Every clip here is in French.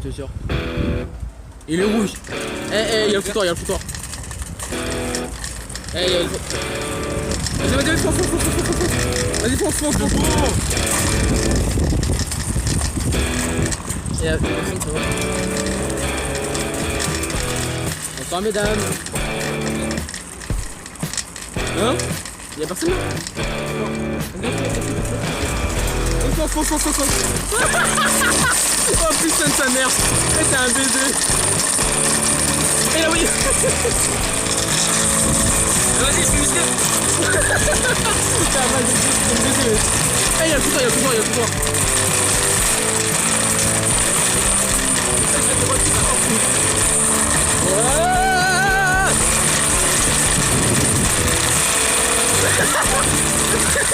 je te jure. Il est rouge. Eh, il y a le foutoir, il y a le foutoir. Eh, il y a le foutoir. Vas-y, fonce. Vas-y, fonce. Et la personne, ça va. Bonsoir, mesdames. Hein? Y'a personne là? Fonce. Oh putain de sa mère. Eh, t'es un baiser. Eh là oui. Vas-y, je suis musclé. Eh, y'a le foutoir.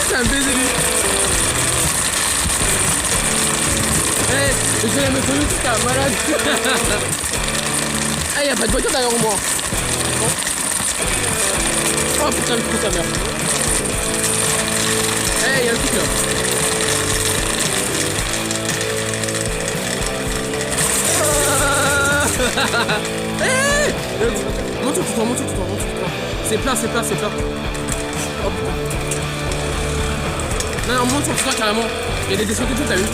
C'est un baiser lui. Eh, je vais la mettre au YouTube, t'es un malade. Eh, y'a pas de voiture derrière moi. Oh putain, le coup sa mère. Eh, y'a le truc là. Eh, monte sur toi. C'est plat. Oh putain. Non, monte sur toi carrément. Il y a des descentes et tout, t'as vu?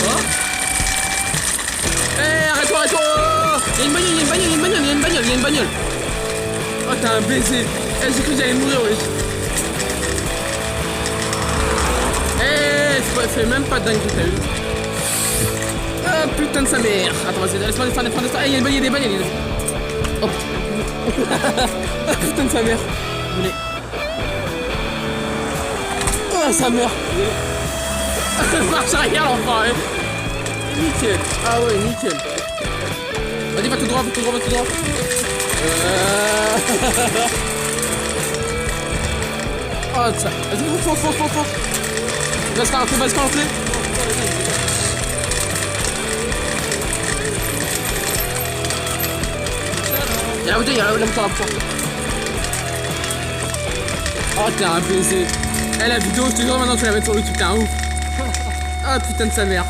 Oh. Eh, arrête-toi. Il y a une bagnole. Oh, t'as un baiser. Eh, j'ai cru que j'allais mourir, wesh. Eh, fais même pas dingue, t'as vu? Ah, putain de sa mère. Attends, vas-y, laisse-moi descendre. Eh, il y a des bagnoles. Oh, ah, putain de sa mère. Venez. Oh, sa mère. Marche arrière, l'enfant, hein. Nickel. Ah ouais, nickel. Vas-y, va tout droit. Oh, ça. Vas-y, fonce. Va se rentrer. Il y a la moto. Oh, t'es un baiser. Eh, la vidéo, je te jure, maintenant tu la mets sur YouTube, t'es un ouf. Ah, putain de sa mère.